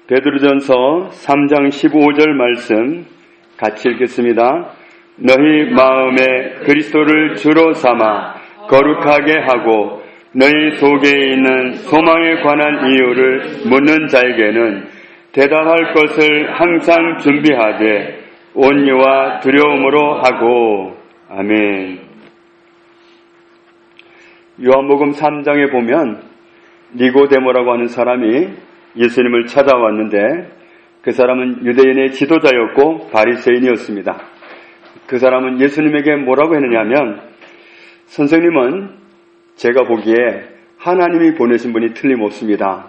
베드로전서 3장 15절 말씀 같이 읽겠습니다. 너희 마음에 그리스도를 주로 삼아 거룩하게 하고 너희 속에 있는 소망에 관한 이유를 묻는 자에게는 대답할 것을 항상 준비하되 온유와 두려움으로 하고. 아멘. 요한복음 3장에 보면 니고데모라고 하는 사람이 예수님을 찾아왔는데 그 사람은 유대인의 지도자였고 바리새인이었습니다. 그 사람은 예수님에게 뭐라고 했느냐면, 선생님은 제가 보기에 하나님이 보내신 분이 틀림없습니다.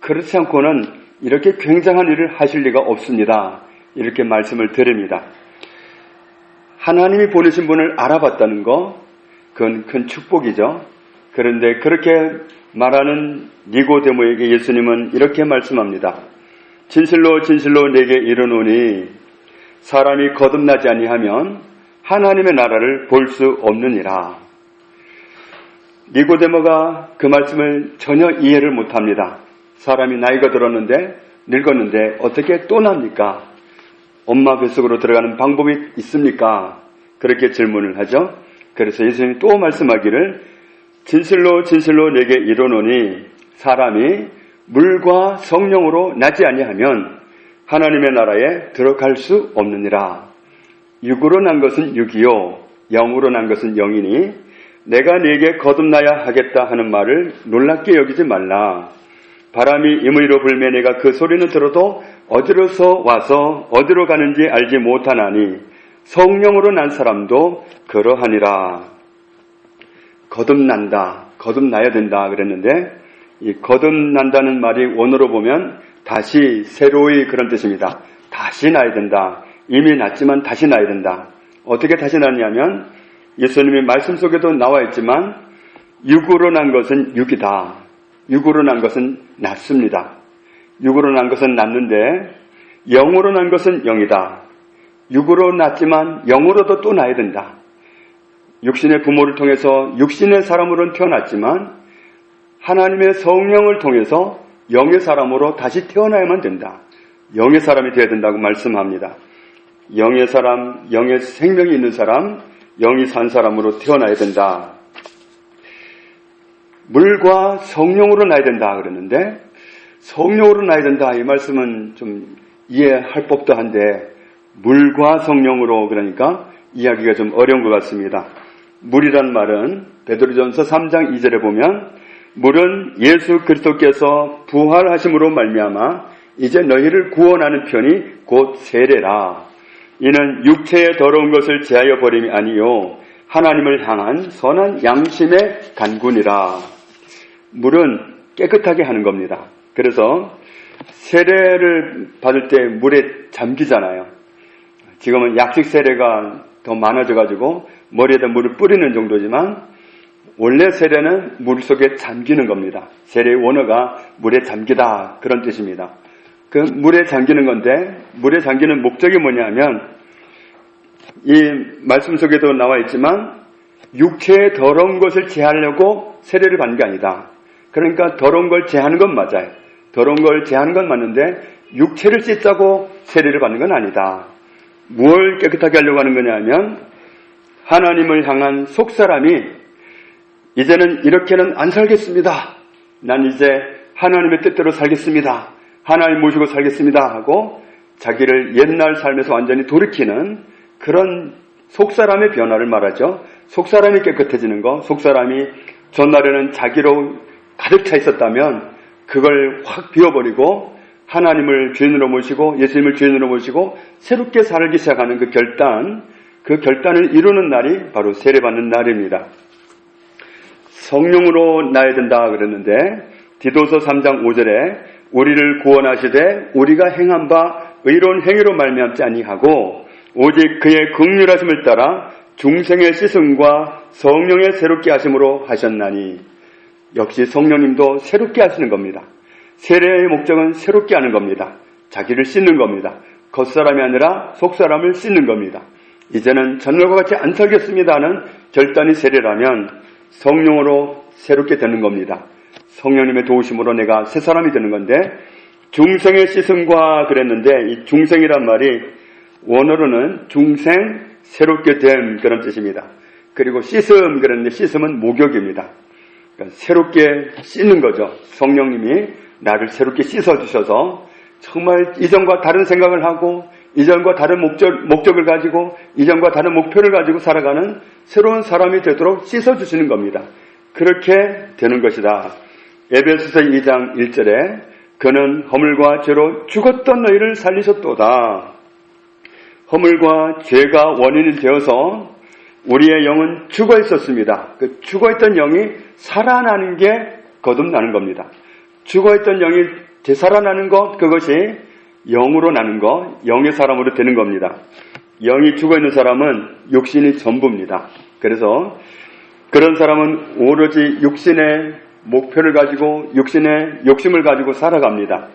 그렇지 않고는 이렇게 굉장한 일을 하실 리가 없습니다. 이렇게 말씀을 드립니다. 하나님이 보내신 분을 알아봤다는 거, 그건 큰 축복이죠. 그런데 그렇게 말하는 니고데모에게 예수님은 이렇게 말씀합니다. 진실로 진실로 내게 이르노니 사람이 거듭나지 아니하면 하나님의 나라를 볼 수 없느니라. 니고데모가 그 말씀을 전혀 이해를 못합니다. 사람이 나이가 들었는데 늙었는데 어떻게 또 납니까? 엄마 뱃속으로 들어가는 방법이 있습니까? 그렇게 질문을 하죠. 그래서 예수님이 또 말씀하기를 진실로 진실로 내게 이르노니 사람이 물과 성령으로 나지 아니하면 하나님의 나라에 들어갈 수 없느니라. 육으로 난 것은 육이요 영으로 난 것은 영이니 내가 네게 거듭나야 하겠다 하는 말을 놀랍게 여기지 말라. 바람이 임의로 불매 내가 그 소리는 들어도 어디로서 와서 어디로 가는지 알지 못하나니 성령으로 난 사람도 그러하니라. 거듭나야 된다 그랬는데, 이 거듭난다는 말이 원어로 보면 다시 새로이 그런 뜻입니다. 다시 나야 된다. 이미 났지만 다시 나야 된다. 어떻게 다시 나냐면 예수님의 말씀 속에도 나와 있지만 육으로 난 것은 육이다. 육으로 난 것은 낫습니다. 육으로 난 것은 낫는데 영으로 난 것은 영이다. 육으로 났지만 영으로도 또 나야 된다. 육신의 부모를 통해서 육신의 사람으로는 태어났지만 하나님의 성령을 통해서 영의 사람으로 다시 태어나야만 된다. 영의 사람이 되어야 된다고 말씀합니다. 영의 사람, 영의 생명이 있는 사람, 영이 산 사람으로 태어나야 된다. 물과 성령으로 나야 된다 그러는데, 성령으로 나야 된다 이 말씀은 좀 이해할 법도 한데 물과 성령으로 그러니까 이야기가 좀 어려운 것 같습니다. 물이란 말은 베드로전서 3장 2절에 보면 물은 예수 그리스도께서 부활하심으로 말미암아 이제 너희를 구원하는 편이 곧 세례라. 이는 육체의 더러운 것을 제하여 버림이 아니요 하나님을 향한 선한 양심의 간군이라. 물은 깨끗하게 하는 겁니다. 그래서 세례를 받을 때 물에 잠기잖아요. 지금은 약식 세례가 더 많아져가지고 머리에다 물을 뿌리는 정도지만 원래 세례는 물 속에 잠기는 겁니다. 세례의 원어가 물에 잠기다 그런 뜻입니다. 그 물에 잠기는 건데 물에 잠기는 목적이 뭐냐면 이 말씀 속에도 나와 있지만 육체의 더러운 것을 제하려고 세례를 받는 게 아니다. 그러니까 더러운 걸 제하는 건 맞아요. 더러운 걸 제하는 건 맞는데 육체를 씻자고 세례를 받는 건 아니다. 뭘 깨끗하게 하려고 하는 거냐 하면 하나님을 향한 속사람이 이제는 이렇게는 안 살겠습니다. 난 이제 하나님의 뜻대로 살겠습니다. 하나님 모시고 살겠습니다 하고 자기를 옛날 삶에서 완전히 돌이키는 그런 속사람의 변화를 말하죠. 속사람이 깨끗해지는 거, 속사람이 전날에는 자기로 가득 차 있었다면 그걸 확 비워버리고 하나님을 주인으로 모시고 예수님을 주인으로 모시고 새롭게 살기 시작하는 그 결단을 이루는 날이 바로 세례받는 날입니다. 성령으로 나야 된다 그랬는데 디도서 3장 5절에 우리를 구원하시되 우리가 행한 바 의로운 행위로 말미암지 아니하고 오직 그의 긍휼하심을 따라 중생의 씻음과 성령의 새롭게 하심으로 하셨나니. 역시 성령님도 새롭게 하시는 겁니다. 세례의 목적은 새롭게 하는 겁니다. 자기를 씻는 겁니다. 겉사람이 아니라 속사람을 씻는 겁니다. 이제는 전날과 같이 안 살겠습니다 하는 결단이 세례라면 성령으로 새롭게 되는 겁니다. 성령님의 도우심으로 내가 새 사람이 되는 건데 중생의 씻음과 그랬는데 이 중생이란 말이 원어로는 중생, 새롭게 됨 그런 뜻입니다. 그리고 씻음 그랬는데 씻음은 목욕입니다. 그러니까 새롭게 씻는 거죠. 성령님이 나를 새롭게 씻어주셔서 정말 이전과 다른 생각을 하고 이전과 다른 목적을 가지고 이전과 다른 목표를 가지고 살아가는 새로운 사람이 되도록 씻어주시는 겁니다. 그렇게 되는 것이다. 에베소서 2장 1절에 그는 허물과 죄로 죽었던 너희를 살리셨도다. 허물과 죄가 원인이 되어서 우리의 영은 죽어 있었습니다. 그 죽어 있던 영이 살아나는 게 거듭나는 겁니다. 죽어 있던 영이 되살아나는 것, 그것이 영으로 나는 것, 영의 사람으로 되는 겁니다. 영이 죽어 있는 사람은 육신이 전부입니다. 그래서 그런 사람은 오로지 육신의 목표를 가지고 육신의 욕심을 가지고 살아갑니다.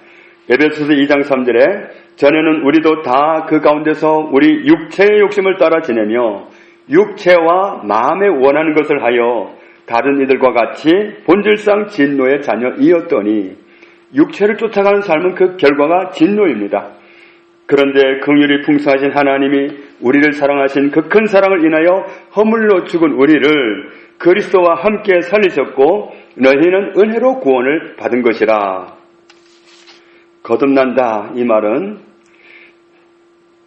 에베소서 2장 3절에 전에는 우리도 다 그 가운데서 우리 육체의 욕심을 따라 지내며 육체와 마음에 원하는 것을 하여 다른 이들과 같이 본질상 진노의 자녀이었더니 육체를 쫓아가는 삶은 그 결과가 진노입니다. 그런데 긍휼이 풍성하신 하나님이 우리를 사랑하신 그 큰 사랑을 인하여 허물로 죽은 우리를 그리스도와 함께 살리셨고 너희는 은혜로 구원을 받은 것이라. 거듭난다 이 말은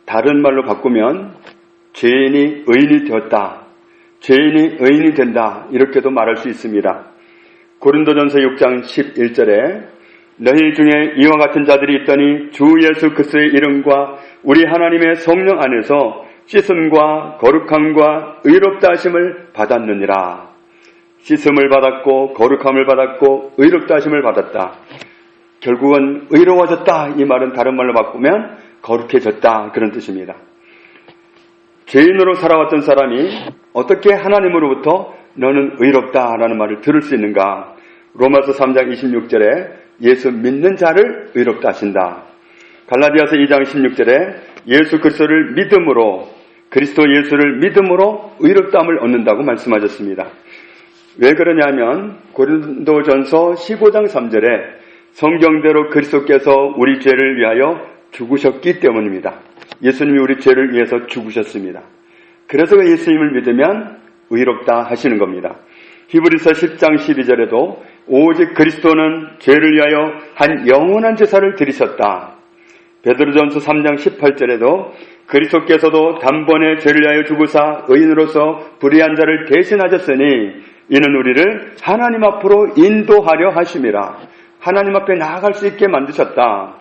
다른 말로 바꾸면 죄인이 의인이 되었다, 죄인이 의인이 된다 이렇게도 말할 수 있습니다. 고린도전서 6장 11절에 너희 중에 이와 같은 자들이 있더니 주 예수 그리스도의 이름과 우리 하나님의 성령 안에서 씻음과 거룩함과 의롭다 하심을 받았느니라. 씻음을 받았고 거룩함을 받았고 의롭다 하심을 받았다. 결국은 의로워졌다 이 말은 다른 말로 바꾸면 거룩해졌다 그런 뜻입니다. 죄인으로 살아왔던 사람이 어떻게 하나님으로부터 너는 의롭다라는 말을 들을 수 있는가? 로마서 3장 26절에 예수 믿는 자를 의롭다 하신다. 갈라디아서 2장 16절에 예수 그리스도를 믿음으로 그리스도 예수를 믿음으로 의롭다함을 얻는다고 말씀하셨습니다. 왜 그러냐면 고린도전서 15장 3절에 성경대로 그리스도께서 우리 죄를 위하여 죽으셨기 때문입니다. 예수님이 우리 죄를 위해서 죽으셨습니다. 그래서 예수님을 믿으면 의롭다 하시는 겁니다. 히브리서 10장 12절에도 오직 그리스도는 죄를 위하여 한 영원한 제사를 드리셨다. 베드로전서 3장 18절에도 그리스도께서도 단번에 죄를 위하여 죽으사 의인으로서 불의한 자를 대신하셨으니 이는 우리를 하나님 앞으로 인도하려 하심이라. 하나님 앞에 나아갈 수 있게 만드셨다.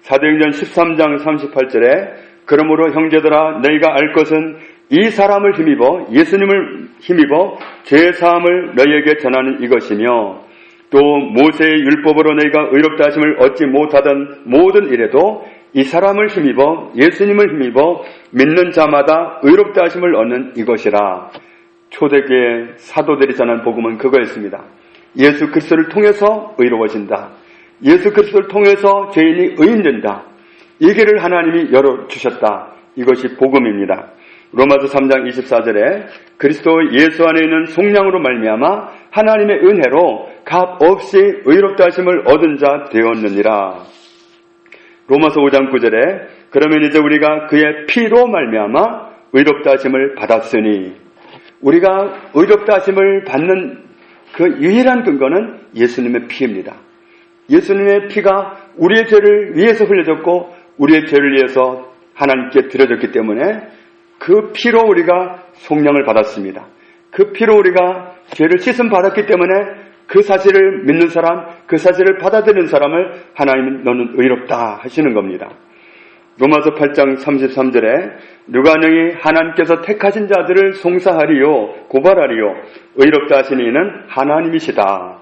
사도행전 13장 38절에 그러므로 형제들아 너희가 알 것은 이 사람을 힘입어 예수님을 힘입어 죄사함을 너희에게 전하는 이것이며 또 모세의 율법으로 너희가 의롭다 하심을 얻지 못하던 모든 일에도 이 사람을 힘입어 예수님을 힘입어 믿는 자마다 의롭다 하심을 얻는 이것이라. 초대교회 사도들이 전한 복음은 그거였습니다. 예수 그리스도를 통해서 의로워진다. 예수 그리스도를 통해서 죄인이 의인된다. 이 길을 하나님이 열어주셨다. 이것이 복음입니다. 로마서 3장 24절에 그리스도 예수 안에 있는 속량으로 말미암아 하나님의 은혜로 값없이 의롭다 하심을 얻은 자 되었느니라. 로마서 5장 9절에 그러면 이제 우리가 그의 피로 말미암아 의롭다 하심을 받았으니 우리가 의롭다 하심을 받는 그 유일한 근거는 예수님의 피입니다. 예수님의 피가 우리의 죄를 위해서 흘려졌고 우리의 죄를 위해서 하나님께 드려졌기 때문에 그 피로 우리가 속량을 받았습니다. 그 피로 우리가 죄를 씻음 받았기 때문에 그 사실을 믿는 사람, 그 사실을 받아들이는 사람을 하나님은 너는 의롭다 하시는 겁니다. 로마서 8장 33절에 누가 능히 하나님께서 택하신 자들을 송사하리요 고발하리요 의롭다 하시는 이는 하나님이시다.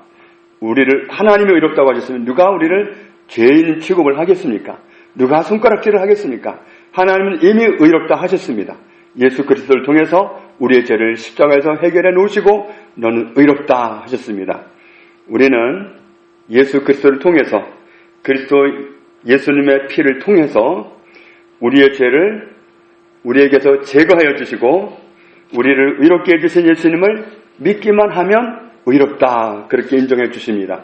우리를 하나님이 의롭다고 하셨으면 누가 우리를 죄인 취급을 하겠습니까? 누가 손가락질을 하겠습니까? 하나님은 이미 의롭다 하셨습니다. 예수 그리스도를 통해서 우리의 죄를 십자가에서 해결해 놓으시고 너는 의롭다 하셨습니다. 우리는 예수 그리스도를 통해서 그리스도 예수님의 피를 통해서 우리의 죄를 우리에게서 제거하여 주시고 우리를 의롭게 해주신 예수님을 믿기만 하면 의롭다 그렇게 인정해 주십니다.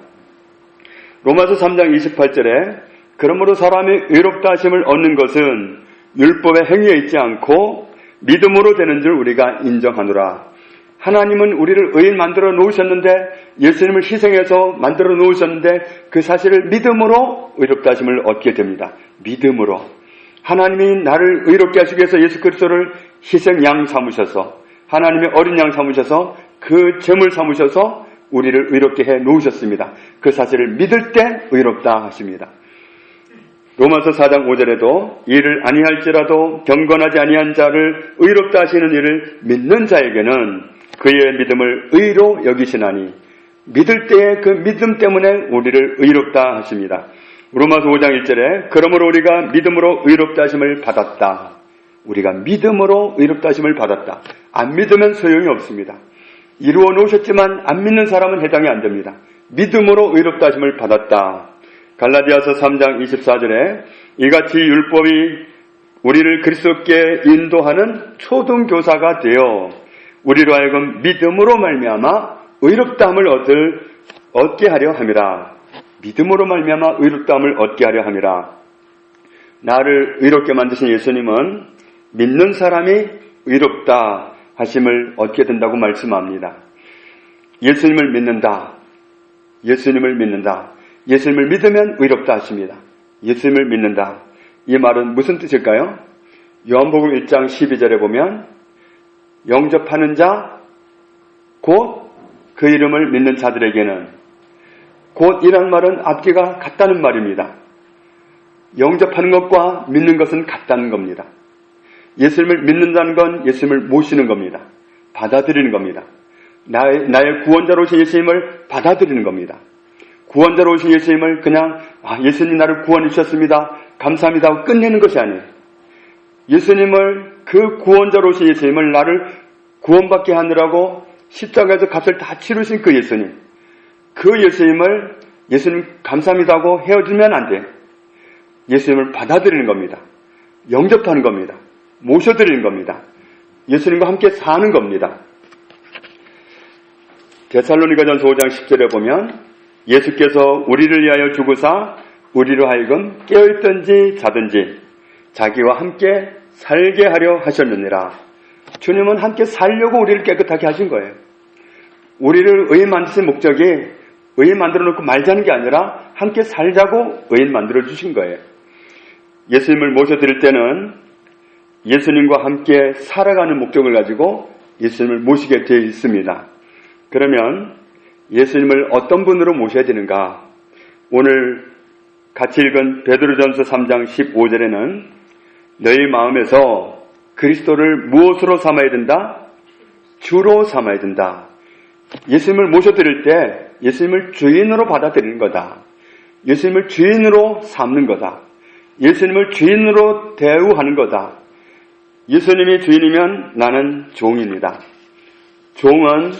로마서 3장 28절에 그러므로 사람이 의롭다 하심을 얻는 것은 율법의 행위에 있지 않고 믿음으로 되는 줄 우리가 인정하노라. 하나님은 우리를 의인 만들어 놓으셨는데, 예수님을 희생해서 만들어 놓으셨는데 그 사실을 믿음으로 의롭다 하심을 얻게 됩니다. 믿음으로. 하나님이 나를 의롭게 하시기 위해서 예수 그리스도를 희생양 삼으셔서, 하나님의 어린 양 삼으셔서 그 제물 삼으셔서 우리를 의롭게 해 놓으셨습니다. 그 사실을 믿을 때 의롭다 하십니다. 로마서 4장 5절에도 이를 아니할지라도 경건하지 아니한 자를 의롭다 하시는 이를 믿는 자에게는 그의 믿음을 의로 여기시나니, 믿을 때의 그 믿음 때문에 우리를 의롭다 하십니다. 로마서 5장 1절에 그러므로 우리가 믿음으로 의롭다 하심을 받았다. 우리가 믿음으로 의롭다 하심을 받았다. 안 믿으면 소용이 없습니다. 이루어 놓으셨지만 안 믿는 사람은 해당이 안 됩니다. 믿음으로 의롭다 하심을 받았다. 갈라디아서 3장 24절에 이같이 율법이 우리를 그리스도께 인도하는 초등교사가 되어 우리로 하여금 믿음으로 말미암아 의롭다함을 얻게 하려 함이라. 믿음으로 말미암아 의롭다함을 얻게 하려 함이라. 나를 의롭게 만드신 예수님은 믿는 사람이 의롭다 하심을 얻게 된다고 말씀합니다. 예수님을 믿는다. 예수님을 믿는다. 예수님을 믿으면 의롭다 하십니다. 예수님을 믿는다. 이 말은 무슨 뜻일까요? 요한복음 1장 12절에 보면 영접하는 자, 곧 그 이름을 믿는 자들에게는, 곧이란 말은 앞뒤가 같다는 말입니다. 영접하는 것과 믿는 것은 같다는 겁니다. 예수님을 믿는다는 건 예수님을 모시는 겁니다. 받아들이는 겁니다. 나의 구원자로 오신 예수님을 받아들이는 겁니다. 구원자로 오신 예수님을 그냥 예수님 나를 구원해 주셨습니다, 감사합니다 하고 끝내는 것이 아니에요. 예수님을, 그 구원자로 오신 예수님을 나를 구원받게 하느라고 십자가에서 값을 다 치르신 그 예수님, 그 예수님을 예수님 감사합니다 하고 헤어지면 안 돼요. 예수님을 받아들이는 겁니다. 영접하는 겁니다. 모셔드리는 겁니다. 예수님과 함께 사는 겁니다. 데살로니가전서 5장 10절에 보면 예수께서 우리를 위하여 죽으사 우리로 하여금 깨어있든지 자든지 자기와 함께 살게 하려 하셨느니라. 주님은 함께 살려고 우리를 깨끗하게 하신 거예요. 우리를 의인 만드신 목적이 의인 만들어 놓고 말자는 게 아니라 함께 살자고 의인 만들어 주신 거예요. 예수님을 모셔드릴 때는 예수님과 함께 살아가는 목적을 가지고 예수님을 모시게 되어 있습니다. 그러면 예수님을 어떤 분으로 모셔야 되는가? 오늘 같이 읽은 베드로전서 3장 15절에는 너희 마음에서 그리스도를 무엇으로 삼아야 된다? 주로 삼아야 된다. 예수님을 모셔드릴 때 예수님을 주인으로 받아들이는 거다. 예수님을 주인으로 삼는 거다. 예수님을 주인으로 대우하는 거다. 예수님이 주인이면 나는 종입니다. 종은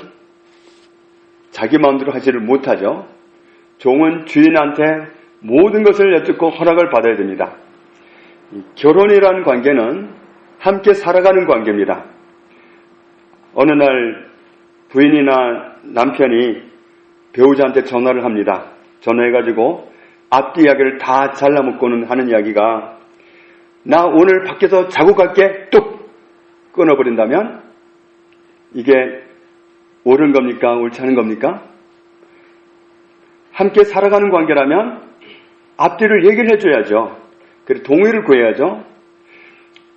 자기 마음대로 하지를 못하죠. 종은 주인한테 모든 것을 여쭙고 허락을 받아야 됩니다. 결혼이라는 관계는 함께 살아가는 관계입니다. 어느 날 부인이나 남편이 배우자한테 전화를 합니다. 전화해가지고 앞뒤 이야기를 다 잘라먹고는 하는 이야기가, 나 오늘 밖에서 자고 갈게, 뚝 끊어버린다면 이게 옳은 겁니까? 옳지 않은 겁니까? 함께 살아가는 관계라면 앞뒤를 얘기를 해줘야죠. 그리고 동의를 구해야죠.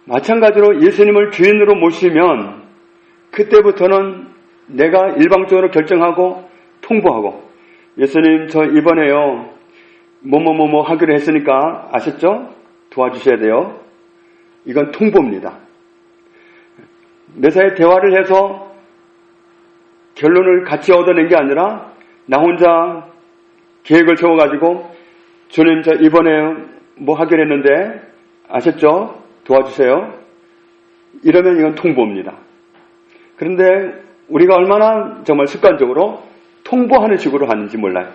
마찬가지로 예수님을 주인으로 모시면 그때부터는 내가 일방적으로 결정하고 통보하고, 예수님 저 이번에요 뭐뭐뭐뭐 하기로 했으니까 아셨죠? 도와주셔야 돼요. 이건 통보입니다. 내 사이에 대화를 해서 결론을 같이 얻어낸 게 아니라 나 혼자 계획을 세워가지고 주님 저 이번에 뭐 하기로 했는데 아셨죠? 도와주세요. 이러면 이건 통보입니다. 그런데 우리가 얼마나 정말 습관적으로 통보하는 식으로 하는지 몰라요.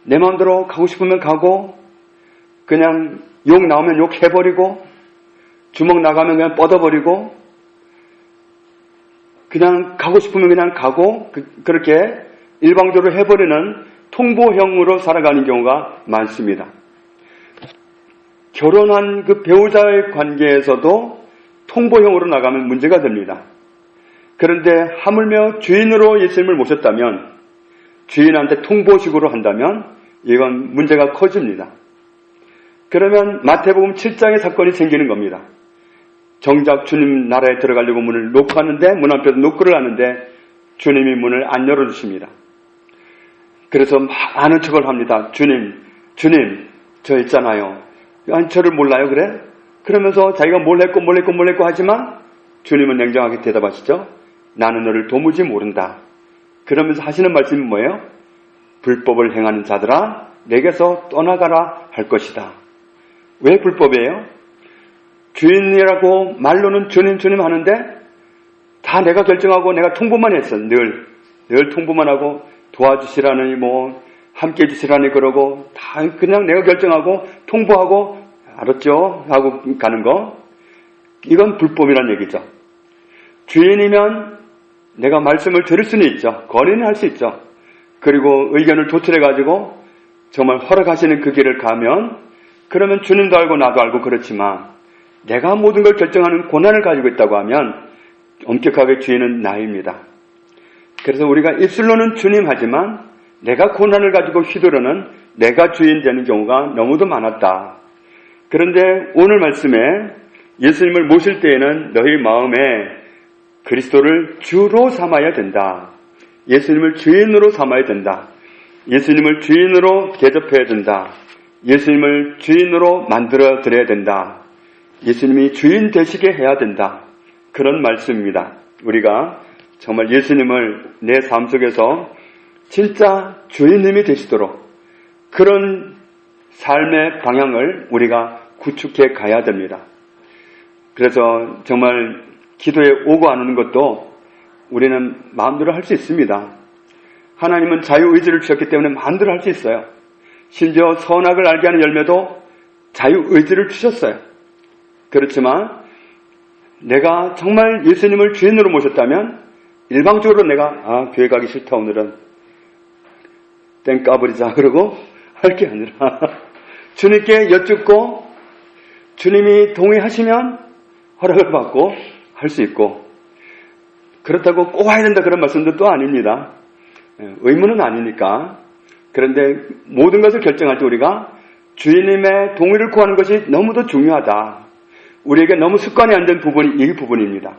내 마음대로 가고 싶으면 가고, 그냥 욕 나오면 욕 해버리고, 주먹 나가면 그냥 뻗어버리고, 그냥 가고 싶으면 그냥 가고, 그렇게 일방적으로 해버리는 통보형으로 살아가는 경우가 많습니다. 결혼한 그 배우자의 관계에서도 통보형으로 나가면 문제가 됩니다. 그런데 하물며 주인으로 예수님을 모셨다면, 주인한테 통보식으로 한다면 이건 문제가 커집니다. 그러면 마태복음 7장의 사건이 생기는 겁니다. 정작 주님 나라에 들어가려고 문을 놓고 하는데, 문 앞에서 노크를 하는데 주님이 문을 안 열어주십니다. 그래서 막 아는 척을 합니다. 주님, 저 있잖아요. 아니, 저를 몰라요, 그래? 그러면서 자기가 뭘 했고 하지만 주님은 냉정하게 대답하시죠. 나는 너를 도무지 모른다. 그러면서 하시는 말씀이 뭐예요? 불법을 행하는 자들아, 내게서 떠나가라 할 것이다. 왜 불법이에요? 주인이라고 말로는 주님 하는데 다 내가 결정하고 내가 통보만 했어. 늘 통보만 하고 도와주시라니 함께 해주시라니 그러고 다 그냥 내가 결정하고 통보하고 알았죠? 하고 가는 거. 이건 불법이란 얘기죠. 주인이면 내가 말씀을 들을 수는 있죠. 건의는 할 수 있죠. 그리고 의견을 도출해가지고 정말 허락하시는 그 길을 가면, 그러면 주님도 알고 나도 알고 그렇지만 내가 모든 걸 결정하는 권한을 가지고 있다고 하면 엄격하게 주인은 나입니다. 그래서 우리가 입술로는 주님 하지만 내가 권한을 가지고 휘두르는 내가 주인 되는 경우가 너무도 많았다. 그런데 오늘 말씀에 예수님을 모실 때에는 너희 마음에 그리스도를 주로 삼아야 된다. 예수님을 주인으로 삼아야 된다. 예수님을 주인으로 대접해야 된다. 예수님을 주인으로 만들어 드려야 된다. 예수님이 주인 되시게 해야 된다. 그런 말씀입니다. 우리가 정말 예수님을 내 삶 속에서 진짜 주인님이 되시도록 그런 삶의 방향을 우리가 구축해 가야 됩니다. 그래서 정말 기도에 오고 안 오는 것도 우리는 마음대로 할 수 있습니다. 하나님은 자유의지를 주셨기 때문에 마음대로 할 수 있어요. 심지어 선악을 알게 하는 열매도 자유의지를 주셨어요. 그렇지만 내가 정말 예수님을 주인으로 모셨다면 일방적으로 내가 교회 가기 싫다 오늘은 땡 까버리자 그러고 할 게 아니라 주님께 여쭙고 주님이 동의하시면 허락을 받고 할 수 있고, 그렇다고 꼭 와야 된다 그런 말씀도 또 아닙니다. 의무는 아니니까. 그런데 모든 것을 결정할 때 우리가 주님의 동의를 구하는 것이 너무도 중요하다. 우리에게 너무 습관이 안 된 부분이 이 부분입니다.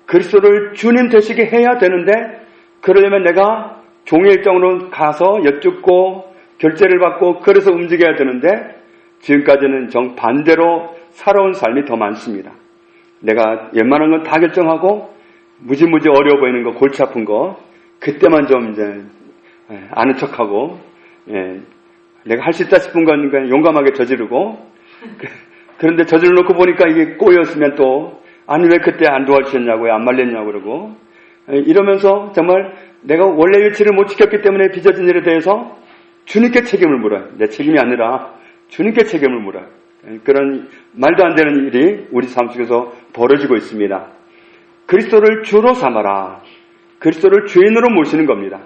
그리스도를 주님 되시게 해야 되는데, 그러려면 내가 종의 입장으로 가서 여쭙고 결제를 받고 그래서 움직여야 되는데, 지금까지는 정반대로 살아온 삶이 더 많습니다. 내가 웬만한 건 다 결정하고 무지무지 어려워 보이는 거, 골치 아픈 거 그때만 좀 이제 아는 척하고, 내가 할 수 있다 싶은 건 그냥 용감하게 저지르고, 그런데 저질러 놓고 보니까 이게 꼬였으면 또 아니 왜 그때 안 도와주셨냐고요, 안 말렸냐고 그러고 이러면서 정말 내가 원래 위치를 못 지켰기 때문에 빚어진 일에 대해서 주님께 책임을 물어요. 내 책임이 아니라 주님께 책임을 물어요. 그런 말도 안 되는 일이 우리 삶 속에서 벌어지고 있습니다. 그리스도를 주로 삼아라. 그리스도를 주인으로 모시는 겁니다.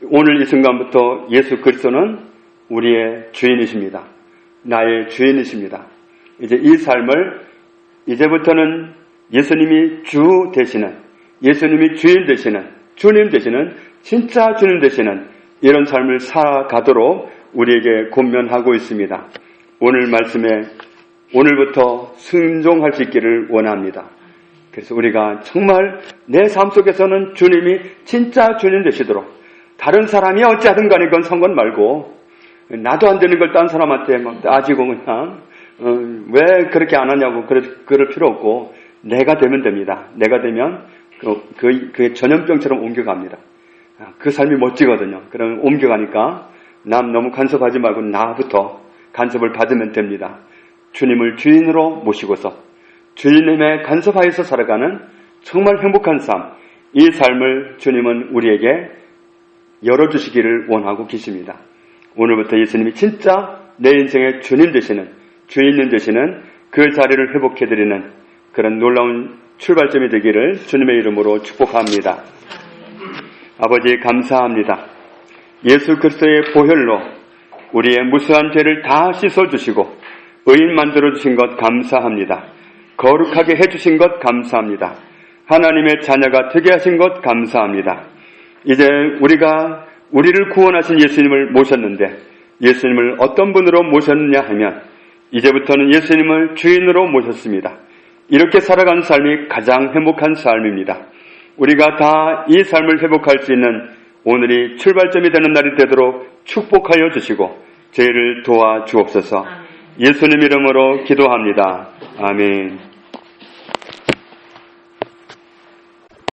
오늘 이 순간부터 예수 그리스도는 우리의 주인이십니다. 나의 주인이십니다. 이제 이 삶을 이제부터는 예수님이 주 되시는, 예수님이 주인 되시는, 주님 되시는, 진짜 주님 되시는 이런 삶을 살아가도록 우리에게 권면하고 있습니다. 오늘 말씀에 오늘부터 순종할 수 있기를 원합니다. 그래서 우리가 정말 내 삶 속에서는 주님이 진짜 주님 되시도록, 다른 사람이 어찌하든 간에 그건 상관 말고 나도 안 되는 걸 딴 사람한테 막 따지고 그냥 왜 그렇게 안 하냐고 그럴 필요 없고 내가 되면 됩니다. 내가 되면 그게 전염병처럼 옮겨갑니다. 그 삶이 멋지거든요. 그러면 옮겨가니까 남 너무 간섭하지 말고 나부터 간섭을 받으면 됩니다. 주님을 주인으로 모시고서 주님의 간섭하에서 살아가는 정말 행복한 삶, 이 삶을 주님은 우리에게 열어주시기를 원하고 계십니다. 오늘부터 예수님이 진짜 내 인생의 주님 되시는, 주인님 되시는 그 자리를 회복해드리는 그런 놀라운 출발점이 되기를 주님의 이름으로 축복합니다. 아버지 감사합니다. 예수 그리스도의 보혈로 우리의 무수한 죄를 다 씻어주시고 의인 만들어주신 것 감사합니다. 거룩하게 해주신 것 감사합니다. 하나님의 자녀가 되게 하신 것 감사합니다. 이제 우리가 우리를 구원하신 예수님을 모셨는데 예수님을 어떤 분으로 모셨느냐 하면 이제부터는 예수님을 주인으로 모셨습니다. 이렇게 살아가는 삶이 가장 행복한 삶입니다. 우리가 다 이 삶을 회복할 수 있는 오늘이 출발점이 되는 날이 되도록 축복하여 주시고 저희를 도와주옵소서. 예수님 이름으로 기도합니다. 아멘.